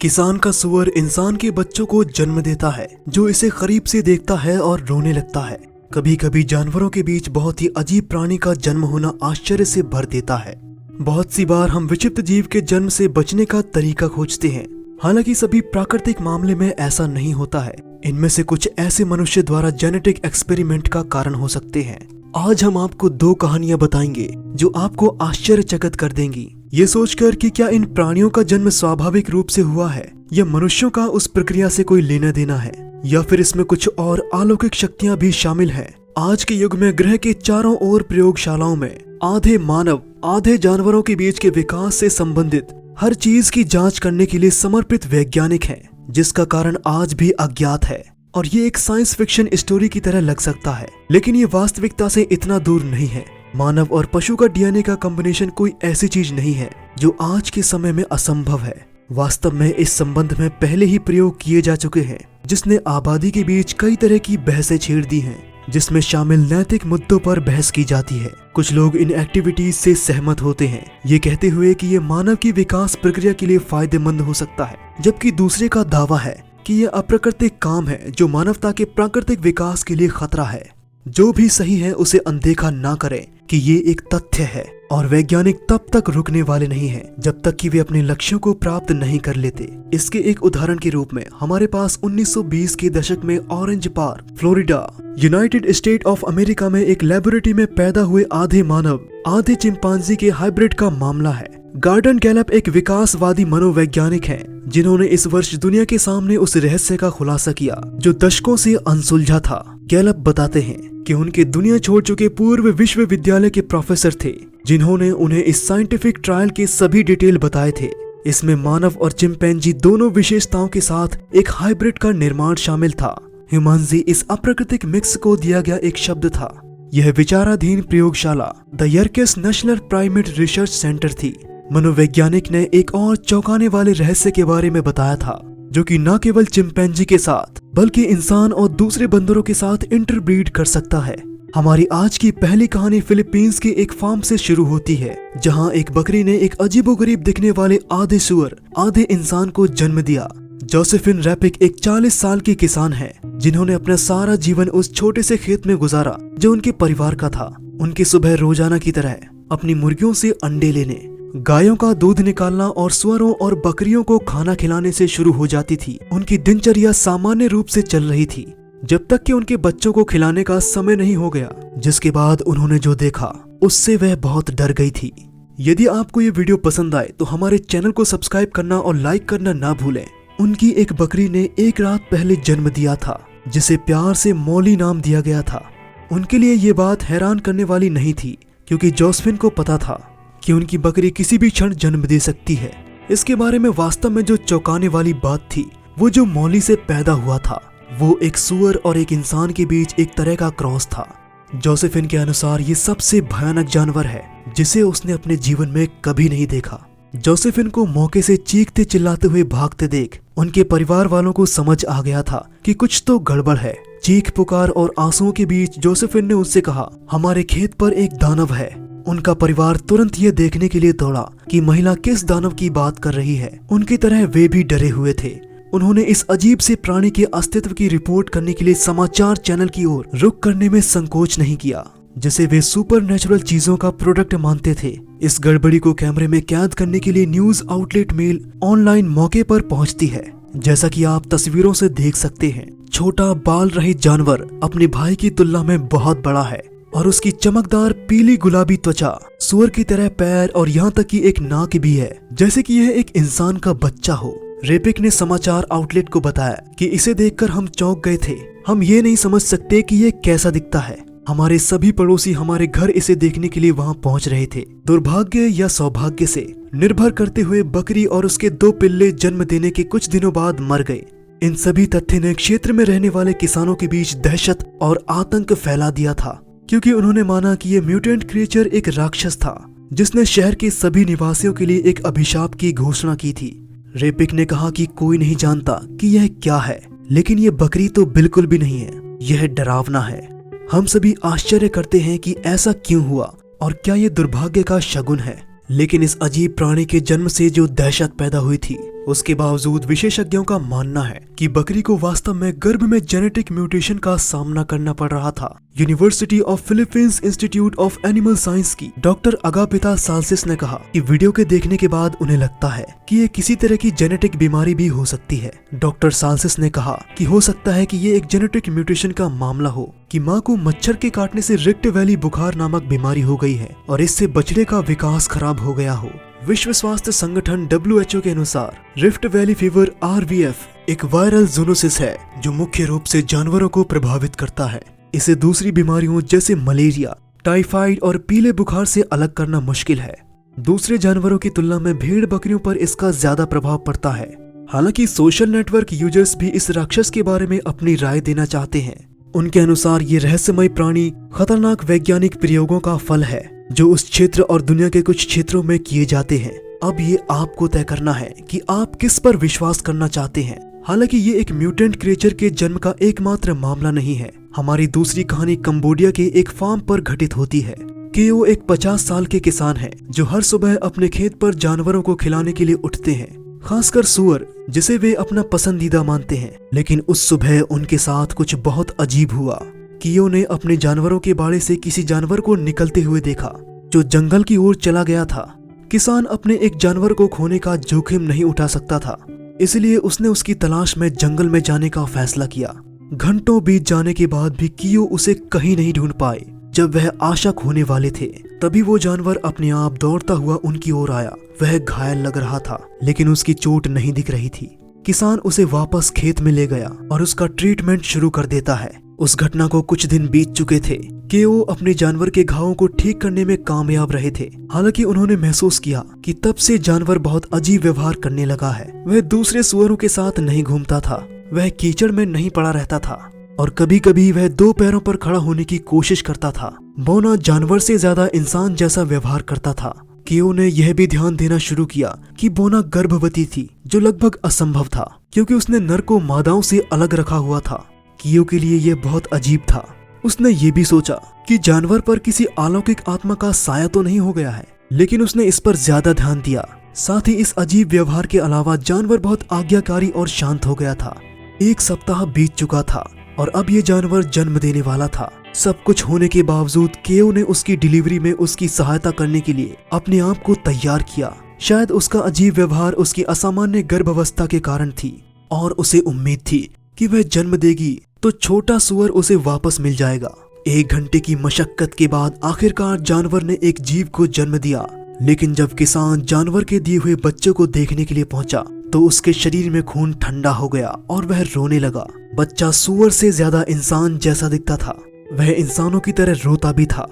किसान का सुअर इंसान के बच्चों को जन्म देता है, जो इसे करीब से देखता है और रोने लगता है। कभी कभी जानवरों के बीच बहुत ही अजीब प्राणी का जन्म होना आश्चर्य से भर देता है। बहुत सी बार हम विचित्र जीव के जन्म से बचने का तरीका खोजते हैं। हालांकि सभी प्राकृतिक मामले में ऐसा नहीं होता है। इनमें से कुछ ऐसे मनुष्य द्वारा जेनेटिक एक्सपेरिमेंट का कारण हो सकते हैं। आज हम आपको 2 कहानियां बताएंगे जो आपको आश्चर्यचकित कर देंगी, ये सोचकर कि क्या इन प्राणियों का जन्म स्वाभाविक रूप से हुआ है या मनुष्यों का उस प्रक्रिया से कोई लेना देना है, या फिर इसमें कुछ और अलौकिक शक्तियां भी शामिल हैं। आज के युग में ग्रह के चारों ओर प्रयोगशालाओं में आधे मानव आधे जानवरों के बीच के विकास से संबंधित हर चीज की जांच करने के लिए समर्पित वैज्ञानिक हैं, जिसका कारण आज भी अज्ञात है। और ये एक साइंस फिक्शन स्टोरी की तरह लग सकता है, लेकिन ये वास्तविकता से इतना दूर नहीं है। मानव और पशु का डीएनए का कॉम्बिनेशन कोई ऐसी चीज नहीं है जो आज के समय में असंभव है। वास्तव में इस संबंध में पहले ही प्रयोग किए जा चुके हैं, जिसने आबादी के बीच कई तरह की बहसें छेड़ दी हैं, जिसमें शामिल नैतिक मुद्दों पर बहस की जाती है। कुछ लोग इन एक्टिविटीज से सहमत होते हैं, ये कहते हुए कि ये मानव की विकास प्रक्रिया के लिए फायदेमंद हो सकता है, जबकि दूसरे का दावा है कि ये अप्राकृतिक काम है जो मानवता के प्राकृतिक विकास के लिए खतरा है। जो भी सही है उसे अनदेखा ना करें कि ये एक तथ्य है, और वैज्ञानिक तब तक रुकने वाले नहीं हैं जब तक कि वे अपने लक्ष्यों को प्राप्त नहीं कर लेते। इसके एक उदाहरण के रूप में हमारे पास 1920 के दशक में orange park, Florida, United state of America में एक लेबोरेटरी में पैदा हुए आधे मानव आधे चिंपांजी के हाइब्रिड का मामला है। गॉर्डन गैलप एक विकासवादी मनोवैज्ञानिक हैं, जिन्होंने इस वर्ष दुनिया के सामने उस रहस्य का खुलासा किया जो दशकों से अनसुलझा था। गैलप बताते हैं कि उनके दुनिया छोड़ चुके पूर्व विश्वविद्यालय के प्रोफेसर थे, जिन्होंने उन्हें इस साइंटिफिक ट्रायल के सभी डिटेल बताए थे। इसमें मानव और चिंपैंजी दोनों विशेषताओं के साथ एक हाइब्रिड का निर्माण शामिल था। ह्यूमंजी इस अप्राकृतिक मिक्स को दिया गया एक शब्द था। यह विचाराधीन प्रयोगशाला the Yerkes National Primate Research Center थी। मनोवैज्ञानिक ने एक और चौंकाने वाले रहस्य के बारे में बताया था, जो कि न केवल चिंपैंजी के साथ बल्कि इंसान और दूसरे बंदरों के साथ इंटरब्रीड कर सकता है। हमारी आज की पहली कहानी फिलीपींस के एक फार्म से शुरू होती है, जहां एक बकरी ने एक अजीबोगरीब दिखने वाले आधे सुअर आधे इंसान को जन्म दिया। जोसेफिन रैपिक एक 40 साल की किसान है, जिन्होंने अपना सारा जीवन उस छोटे से खेत में गुजारा जो उनके परिवार का था। उनकी सुबह रोजाना की तरह अपनी मुर्गियों से अंडे लेने, गायों का दूध निकालना और सुअरों और बकरियों को खाना खिलाने से शुरू हो जाती थी। उनकी दिनचर्या सामान्य रूप से चल रही थी, जब तक कि उनके बच्चों को खिलाने का समय नहीं हो गया, जिसके बाद उन्होंने जो देखा उससे वह बहुत डर गई थी। यदि आपको ये वीडियो पसंद आए तो हमारे चैनल को सब्सक्राइब करना और लाइक करना ना भूलें। उनकी एक बकरी ने एक रात पहले जन्म दिया था, जिसे प्यार से मौली नाम दिया गया था। उनके लिए ये बात हैरान करने वाली नहीं थी, क्योंकि जोसेफिन को पता था कि उनकी बकरी किसी भी क्षण जन्म दे सकती है। इसके बारे में वास्तव में जो चौंकाने वाली बात थी, वो जो मौली से पैदा हुआ था, वो एक सुअर और एक इंसान के बीच एक तरह का क्रॉस था। जोसेफिन के अनुसार ये सबसे भयानक जानवर है जिसे उसने अपने जीवन में कभी नहीं देखा। जोसेफिन को मौके से चीखते चिल्लाते हुए भागते देख उनके परिवार वालों को समझ आ गया था कि कुछ तो गड़बड़ है। चीख पुकार और आंसुओं के बीच जोसेफिन ने उससे कहा, हमारे खेत पर एक दानव है। उनका परिवार तुरंत ये देखने के लिए दौड़ा कि महिला किस दानव की बात कर रही है। उनकी तरह वे भी डरे हुए थे। उन्होंने इस अजीब से प्राणी के अस्तित्व की रिपोर्ट करने के लिए समाचार चैनल की ओर रुख करने में संकोच नहीं किया, जिसे वे सुपरनैचुरल चीजों का प्रोडक्ट मानते थे। इस गड़बड़ी को कैमरे में कैद करने के लिए न्यूज आउटलेट मेल ऑनलाइन मौके पर पहुंचती है। जैसा कि आप तस्वीरों से देख सकते हैं, छोटा बाल रहित जानवर अपने भाई की तुलना में बहुत बड़ा है, और उसकी चमकदार पीली गुलाबी त्वचा, सुअर की तरह पैर और यहाँ तक कि एक नाक भी है, जैसे कि यह एक इंसान का बच्चा हो। रेपिक ने समाचार आउटलेट को बताया कि इसे देखकर हम चौंक गए थे। हम ये नहीं समझ सकते कि ये कैसा दिखता है। हमारे सभी पड़ोसी हमारे घर इसे देखने के लिए वहाँ पहुँच रहे थे। दुर्भाग्य या सौभाग्य से निर्भर करते हुए बकरी और उसके 2 पिल्ले जन्म देने के कुछ दिनों बाद मर गए। इन सभी तथ्य ने क्षेत्र में रहने वाले किसानों के बीच दहशत और आतंक फैला दिया था, क्योंकि उन्होंने माना कि ये म्यूटेंट क्रिएचर एक राक्षस था, जिसने शहर के सभी निवासियों के लिए एक अभिशाप की घोषणा की थी। रेपिक ने कहा कि कोई नहीं जानता कि यह क्या है, लेकिन ये बकरी तो बिल्कुल भी नहीं है, यह डरावना है। हम सभी आश्चर्य करते हैं कि ऐसा क्यों हुआ और क्या ये दुर्भाग्य का शगुन है। लेकिन इस अजीब प्राणी के जन्म से जो दहशत पैदा हुई थी, उसके बावजूद विशेषज्ञों का मानना है कि बकरी को वास्तव में गर्भ में जेनेटिक म्यूटेशन का सामना करना पड़ रहा था। University of Philippines institute of animal science की डॉक्टर अगापिता साल्सिस ने कहा कि वीडियो के देखने के बाद उन्हें लगता है कि ये किसी तरह की जेनेटिक बीमारी भी हो सकती है। डॉक्टर साल्सिस ने कहा कि हो सकता है कि ये एक जेनेटिक म्यूटेशन का मामला हो कि माँ को मच्छर के काटने से रिफ्ट वैली बुखार नामक बीमारी हो गई है और इससे बछड़े का विकास खराब हो गया हो। विश्व स्वास्थ्य संगठन WHO के अनुसार रिफ्ट वैली फीवर RVF एक वायरल ज़ूनोसिस है जो मुख्य रूप से जानवरों को प्रभावित करता है। इसे दूसरी बीमारियों जैसे मलेरिया, टाइफाइड और पीले बुखार से अलग करना मुश्किल है। दूसरे जानवरों की तुलना में भेड़ बकरियों पर इसका ज्यादा प्रभाव पड़ता है। हालांकि सोशल नेटवर्क यूजर्स भी इस राक्षस के बारे में अपनी राय देना चाहते हैं। उनके अनुसार ये रहस्यमय प्राणी खतरनाक वैज्ञानिक प्रयोगों का फल है जो उस क्षेत्र और दुनिया के कुछ क्षेत्रों में किए जाते हैं। अब ये आपको तय करना है कि आप किस पर विश्वास करना चाहते हैं। हालांकि ये एक म्यूटेंट क्रिएचर के जन्म का एकमात्र मामला नहीं है। हमारी दूसरी कहानी कंबोडिया के एक फार्म पर घटित होती है। केओ एक 50 साल के किसान हैं जो हर सुबह अपने खेत पर जानवरों को खिलाने के लिए उठते हैं, खासकर सूअर जिसे वे अपना पसंदीदा मानते हैं। लेकिन उस सुबह उनके साथ कुछ बहुत अजीब हुआ। कियो ने अपने जानवरों के बाड़े से किसी जानवर को निकलते हुए देखा जो जंगल की ओर चला गया था। किसान अपने एक जानवर को खोने का जोखिम नहीं उठा सकता था, इसलिए उसने उसकी तलाश में जंगल में जाने का फैसला किया। घंटों बीत जाने के बाद भी कियो उसे कहीं नहीं ढूंढ पाए। जब वह आशा खोने वाले थे तभी वो जानवर अपने आप दौड़ता हुआ उनकी ओर आया। वह घायल लग रहा था लेकिन उसकी चोट नहीं दिख रही थी। किसान उसे वापस खेत में ले गया और उसका ट्रीटमेंट शुरू कर देता है। उस घटना को कुछ दिन बीत चुके थे। केओ अपने जानवर के घावों को ठीक करने में कामयाब रहे थे। हालांकि उन्होंने महसूस किया कि तब से जानवर बहुत अजीब व्यवहार करने लगा है। वह दूसरे सुअरों के साथ नहीं घूमता था, वह कीचड़ में नहीं पड़ा रहता था और कभी कभी वह 2 पैरों पर खड़ा होने की कोशिश करता था। बोना जानवर से ज्यादा इंसान जैसा व्यवहार करता था। केओ ने यह भी ध्यान देना शुरू किया कि बोना गर्भवती थी, जो लगभग असंभव था क्योंकि उसने नर को मादाओं से अलग रखा हुआ था। कियो के लिए यह बहुत अजीब था। उसने ये भी सोचा कि जानवर पर किसी अलौकिक आत्मा का साया तो नहीं हो गया है, लेकिन उसने इस पर ज्यादा ध्यान दिया। साथ ही इस अजीब व्यवहार के अलावा जानवर बहुत आज्ञाकारी और शांत हो गया था। 1 सप्ताह बीत चुका था और अब ये जानवर जन्म देने वाला था। सब कुछ होने के बावजूद केओ ने उसकी डिलीवरी में उसकी सहायता करने के लिए अपने आप को तैयार किया। शायद उसका अजीब व्यवहार उसकी असामान्य गर्भावस्था के कारण थी और उसे उम्मीद थी कि वह जन्म देगी तो छोटा सुअर उसे वापस मिल जाएगा। 1 घंटे की मशक्कत के बाद आखिरकार जानवर ने एक जीव को जन्म दिया। लेकिन जब किसान जानवर के दिए हुए बच्चे को देखने के लिए पहुंचा तो उसके शरीर में खून ठंडा हो गया और वह रोने लगा। बच्चा सुअर से ज्यादा इंसान जैसा दिखता था। वह इंसानों की तरह रोता भी था।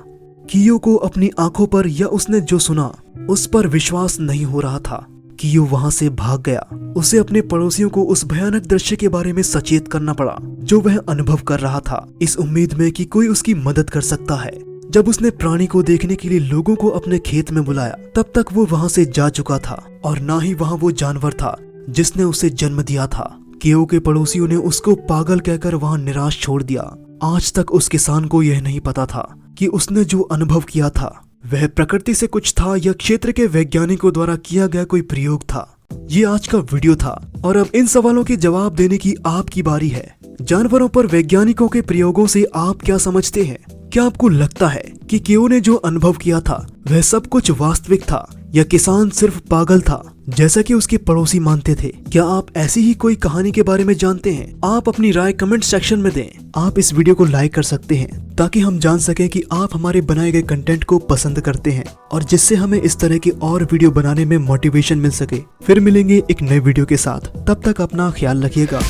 कियो को अपनी आंखों पर या उसने जो सुना उस पर विश्वास नहीं हो रहा था। कियो वहां से भाग गया। उसे अपने पड़ोसियों को उस भयानक दृश्य के बारे में सचेत करना पड़ा जो वह अनुभव कर रहा था, इस उम्मीद में कि कोई उसकी मदद कर सकता है। जब उसने प्राणी को देखने के लिए लोगों को अपने खेत में बुलाया तब तक वो वहां से जा चुका था और ना ही वहां वो जानवर था जिसने उसे जन्म दिया था। कियो के पड़ोसियों ने उसको पागल कहकर वहां निराश छोड़ दिया। आज तक उस किसान को यह नहीं पता था कि उसने जो अनुभव किया था वह प्रकृति से कुछ था या क्षेत्र के वैज्ञानिकों द्वारा किया गया कोई प्रयोग था। ये आज का वीडियो था और अब इन सवालों के जवाब देने की आपकी बारी है। जानवरों पर वैज्ञानिकों के प्रयोगों से आप क्या समझते हैं? क्या आपको लगता है कि कियो ने जो अनुभव किया था वह सब कुछ वास्तविक था या किसान सिर्फ पागल था जैसा कि उसके पड़ोसी मानते थे? क्या आप ऐसी ही कोई कहानी के बारे में जानते हैं? आप अपनी राय कमेंट सेक्शन में दें। आप इस वीडियो को लाइक कर सकते हैं ताकि हम जान सकें कि आप हमारे बनाए गए कंटेंट को पसंद करते हैं और जिससे हमें इस तरह की और वीडियो बनाने में मोटिवेशन मिल सके। फिर मिलेंगे एक नए वीडियो के साथ, तब तक अपना ख्याल रखिएगा।